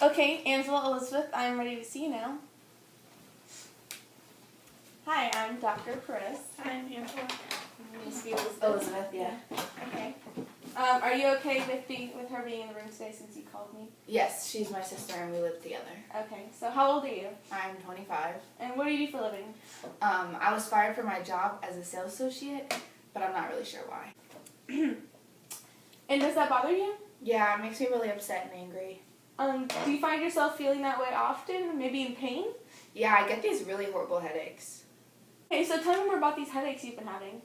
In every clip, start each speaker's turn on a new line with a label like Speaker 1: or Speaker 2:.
Speaker 1: Okay, Angela Elizabeth, I'm ready to see you now. Hi, I'm Dr. Perez.
Speaker 2: Hi, I'm Angela.
Speaker 1: Nice to be Elizabeth.
Speaker 2: Elizabeth, yeah.
Speaker 1: Okay. Are you okay with her being in the room today since you called me?
Speaker 2: Yes, she's my sister and we live together.
Speaker 1: Okay, so how old are you?
Speaker 2: I'm 25.
Speaker 1: And what do you do for a living?
Speaker 2: I was fired from my job as a sales associate, but I'm not really sure why.
Speaker 1: And does that bother you?
Speaker 2: Yeah, it makes me really upset and angry.
Speaker 1: Do you find yourself feeling that way often? Maybe in pain?
Speaker 2: Yeah, I get these really horrible headaches.
Speaker 1: Okay, so tell me more about these headaches you've been having.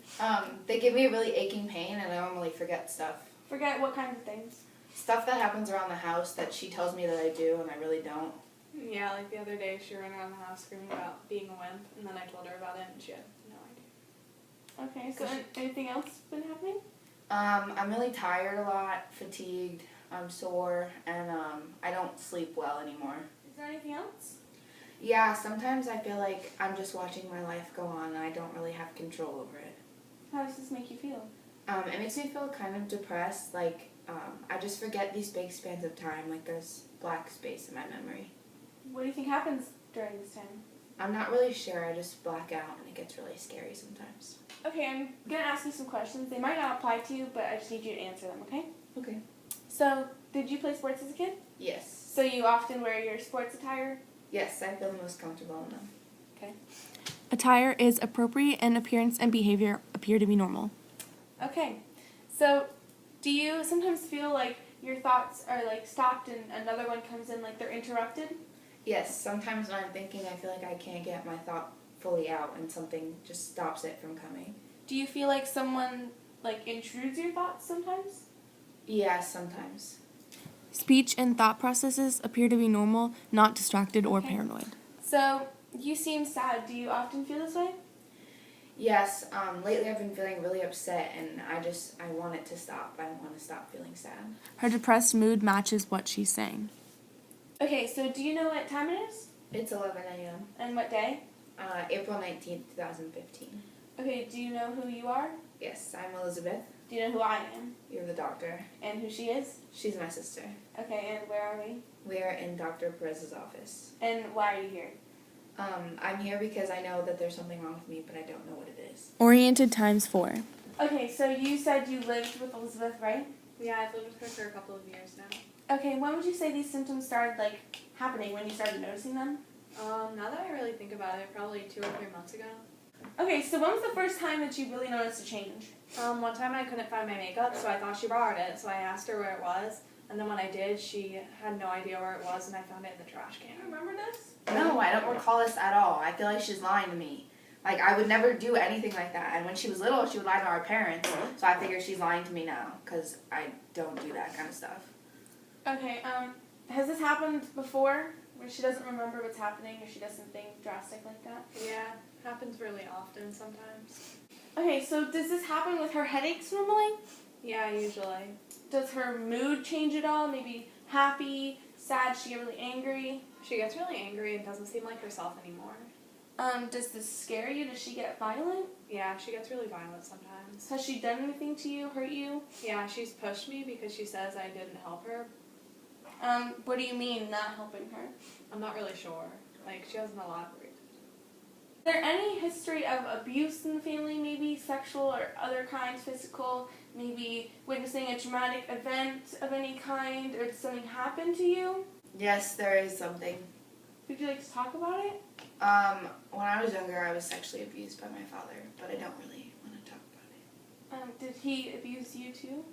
Speaker 2: They give me a really aching pain and I normally forget stuff.
Speaker 1: Forget what kinds of things?
Speaker 2: Stuff that happens around the house that she tells me that I do and I really don't.
Speaker 3: Yeah, like the other day she ran around the house screaming about being a wimp, and then I told her about it and she had no idea.
Speaker 1: Okay, so anything else been happening?
Speaker 2: I'm really tired a lot, fatigued, I'm sore, and I don't sleep well anymore.
Speaker 1: Is there anything else?
Speaker 2: Yeah, sometimes I feel like I'm just watching my life go on and I don't really have control over it.
Speaker 1: How does this make you feel?
Speaker 2: It makes me feel kind of depressed, like I just forget these big spans of time, like there's black space in my memory.
Speaker 1: What do you think happens during this time?
Speaker 2: I'm not really sure, I just black out and it gets really scary sometimes.
Speaker 1: Okay, I'm going to ask you some questions. They might not apply to you, but I just need you to answer them, okay?
Speaker 2: Okay.
Speaker 1: So, did you play sports as a kid?
Speaker 2: Yes.
Speaker 1: So you often wear your sports attire?
Speaker 2: Yes, I feel the most comfortable in them.
Speaker 1: Okay. Attire is appropriate and appearance and behavior appear to be normal. Okay. So, do you sometimes feel like your thoughts are like stopped and another one comes in like they're interrupted?
Speaker 2: Yes, sometimes when I'm thinking I feel like I can't get my thought fully out and something just stops it from coming.
Speaker 1: Do you feel like someone like intrudes your thoughts sometimes?
Speaker 2: Yes, sometimes.
Speaker 1: Speech and thought processes appear to be normal, not distracted or paranoid. So, you seem sad. Do you often feel this way?
Speaker 2: Yes, lately I've been feeling really upset and I want it to stop. I want to stop feeling sad.
Speaker 1: Her depressed mood matches what she's saying. Okay, so do you know what time it is?
Speaker 2: It's 11 a.m.
Speaker 1: And what day?
Speaker 2: April 19th, 2015.
Speaker 1: Okay, do you know who you are?
Speaker 2: Yes, I'm Elizabeth.
Speaker 1: Do you know who I am?
Speaker 2: You're the doctor.
Speaker 1: And who she is?
Speaker 2: She's my sister.
Speaker 1: Okay, and where are we?
Speaker 2: We're in Dr. Perez's office.
Speaker 1: And why are you here?
Speaker 2: I'm here because I know that there's something wrong with me, but I don't know what it is.
Speaker 1: Oriented times 4. Okay, so you said you lived with Elizabeth, right?
Speaker 3: Yeah, I've lived with her for a couple of years now.
Speaker 1: Okay, when would you say these symptoms started, happening, when you started noticing them?
Speaker 3: Now that I really think about it, probably 2 or 3 months ago.
Speaker 1: Okay, so when was the first time that you really noticed a change?
Speaker 3: One time I couldn't find my makeup, so I thought she borrowed it, so I asked her where it was, and then when I did, she had no idea where it was, and I found it in the trash can.
Speaker 1: Remember this?
Speaker 2: No, I don't recall this at all. I feel like she's lying to me. Like, I would never do anything like that. And when she was little, she would lie to our parents, so I figure she's lying to me now, because I don't do that kind of stuff.
Speaker 1: Okay, has this happened before, where she doesn't remember what's happening, or she does something drastic like that?
Speaker 3: Yeah, happens really often sometimes.
Speaker 1: Okay, so does this happen with her headaches normally?
Speaker 3: Yeah, usually.
Speaker 1: Does her mood change at all? Maybe happy, sad, she get really angry?
Speaker 3: She gets really angry and doesn't seem like herself anymore.
Speaker 1: Does this scare you? Does she get violent?
Speaker 3: Yeah, she gets really violent sometimes.
Speaker 1: Has she done anything to you, hurt you?
Speaker 3: Yeah, she's pushed me because she says I didn't help her.
Speaker 1: What do you mean, not helping her?
Speaker 3: I'm not really sure. Like, she hasn't elaborated.
Speaker 1: Is there any history of abuse in the family, maybe sexual or other kinds, physical, maybe witnessing a traumatic event of any kind, or did something happen to you?
Speaker 2: Yes, there is something.
Speaker 1: Would you like to talk about it?
Speaker 2: When I was younger, I was sexually abused by my father, but I don't really want to talk about it.
Speaker 1: Did he abuse you too?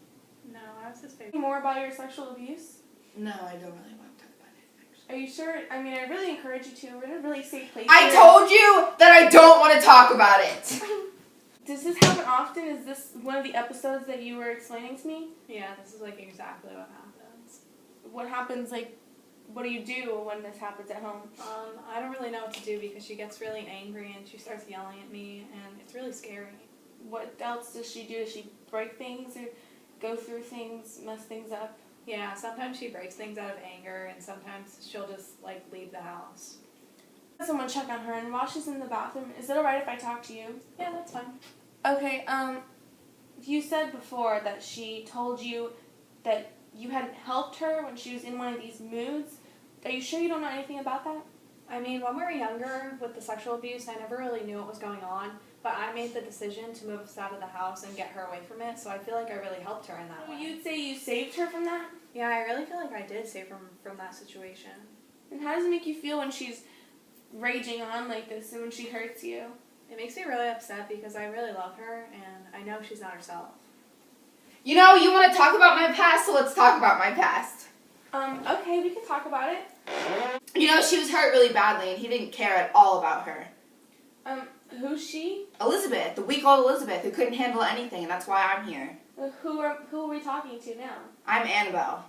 Speaker 3: No, I was his favorite.
Speaker 1: Any more about your sexual abuse?
Speaker 2: No, I don't really want to talk about it, actually.
Speaker 1: Are you sure? I mean, I really encourage you to. We're in a really safe place.
Speaker 2: I told you that I don't want to talk about it!
Speaker 1: Does this happen often? Is this one of the episodes that you were explaining to me?
Speaker 3: Yeah, this is like exactly what happens.
Speaker 1: What happens, what do you do when this happens at home?
Speaker 3: I don't really know what to do because she gets really angry and she starts yelling at me and it's really scary.
Speaker 1: What else does she do? Does she break things or go through things, mess things up?
Speaker 3: Yeah, sometimes she breaks things out of anger and sometimes she'll just leave the house.
Speaker 1: Someone check on her, and while she's in the bathroom, is it alright if I talk to you?
Speaker 3: Yeah, that's fine.
Speaker 1: Okay, you said before that she told you that you hadn't helped her when she was in one of these moods. Are you sure you don't know anything about that?
Speaker 3: I mean, when we were younger with the sexual abuse, I never really knew what was going on, but I made the decision to move us out of the house and get her away from it, so I feel like I really helped her in that way.
Speaker 1: You'd say you saved her from that?
Speaker 3: Yeah, I really feel like I did save her from that situation.
Speaker 1: And how does it make you feel when she's raging on like this and when she hurts you?
Speaker 3: It makes me really upset because I really love her, and I know she's not herself.
Speaker 2: You know, you want to talk about my past, so let's talk about my past.
Speaker 1: Okay, we can talk about it.
Speaker 2: You know, she was hurt really badly, and he didn't care at all about her.
Speaker 1: Who's she?
Speaker 2: Elizabeth, the weak old Elizabeth, who couldn't handle anything, and that's why I'm here.
Speaker 1: Who are we talking to now?
Speaker 2: I'm Annabelle.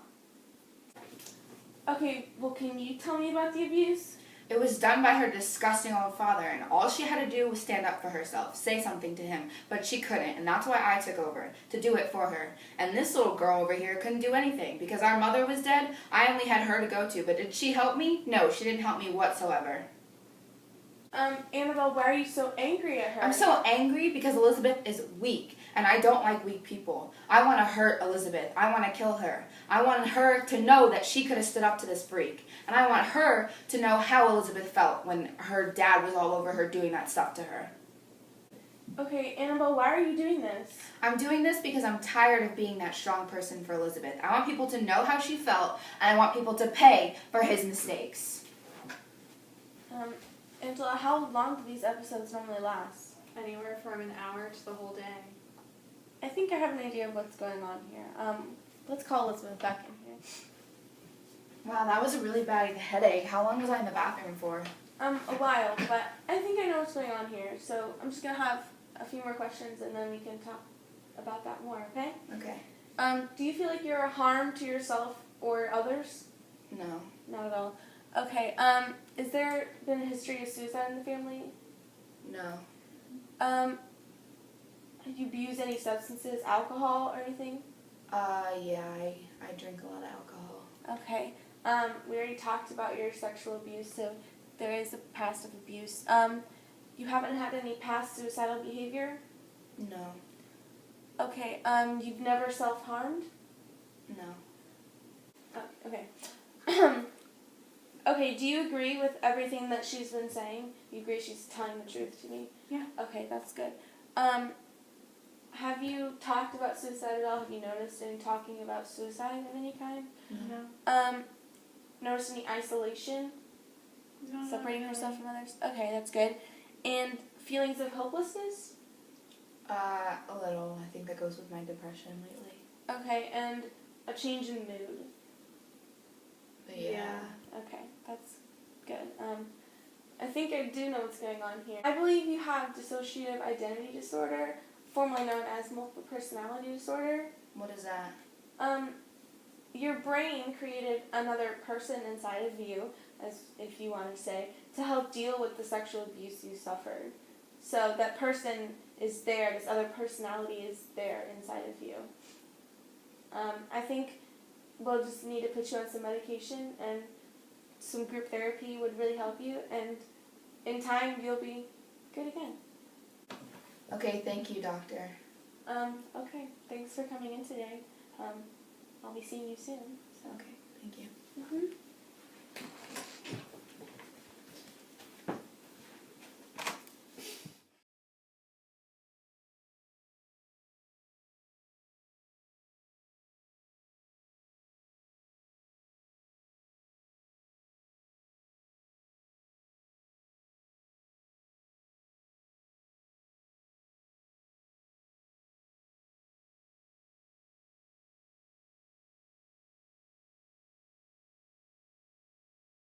Speaker 1: Okay, well, can you tell me about the abuse?
Speaker 2: It was done by her disgusting old father, and all she had to do was stand up for herself, say something to him, but she couldn't, and that's why I took over, to do it for her. And this little girl over here couldn't do anything, because our mother was dead. I only had her to go to, but did she help me? No, she didn't help me whatsoever.
Speaker 1: Annabelle, why are you so angry at her?
Speaker 2: I'm so angry because Elizabeth is weak, and I don't like weak people. I want to hurt Elizabeth. I want to kill her. I want her to know that she could have stood up to this freak. And I want her to know how Elizabeth felt when her dad was all over her doing that stuff to her.
Speaker 1: Okay, Annabelle, why are you doing this?
Speaker 2: I'm doing this because I'm tired of being that strong person for Elizabeth. I want people to know how she felt, and I want people to pay for his mistakes.
Speaker 1: Angela, how long do these episodes normally last?
Speaker 3: Anywhere from an hour to the whole day.
Speaker 1: I think I have an idea of what's going on here. Let's call Elizabeth back in here.
Speaker 2: Wow, that was a really bad headache. How long was I in the bathroom for?
Speaker 1: A while, but I think I know what's going on here. So I'm just gonna have a few more questions and then we can talk about that more, okay?
Speaker 2: Okay.
Speaker 1: Do you feel like you're a harm to yourself or others?
Speaker 2: No.
Speaker 1: Not at all. Okay, is there been a history of suicide in the family?
Speaker 2: No.
Speaker 1: Have you abused any substances, alcohol or anything?
Speaker 2: Yeah, I drink a lot of alcohol.
Speaker 1: Okay. We already talked about your sexual abuse, so there is a past of abuse. You haven't had any past suicidal behavior?
Speaker 2: No.
Speaker 1: Okay, you've never self-harmed?
Speaker 2: No.
Speaker 1: Okay. Okay, do you agree with everything that she's been saying? You agree she's telling the truth to me?
Speaker 3: Yeah.
Speaker 1: Okay, that's good. Have you talked about suicide at all? Have you noticed any talking about suicide of any kind?
Speaker 3: No.
Speaker 1: Noticed any isolation?
Speaker 3: No,
Speaker 1: Separating
Speaker 3: not
Speaker 1: herself
Speaker 3: really.
Speaker 1: from others? Okay, that's good. And feelings of hopelessness?
Speaker 2: A little. I think that goes with my depression lately.
Speaker 1: Okay, and a change in mood?
Speaker 2: But
Speaker 3: Yeah.
Speaker 1: Okay, that's good. I think I do know what's going on here. I believe you have dissociative identity disorder, formerly known as multiple personality disorder.
Speaker 2: What is that?
Speaker 1: Your brain created another person inside of you, as if you want to say, to help deal with the sexual abuse you suffered. So that person is there, this other personality is there inside of you. I think we'll just need to put you on some medication, and some group therapy would really help you, and in time you'll be good again.
Speaker 2: Okay, thank you, doctor.
Speaker 1: Okay, thanks for coming in today. I'll be seeing you soon. So.
Speaker 2: Okay, thank you.
Speaker 1: Mm-hmm.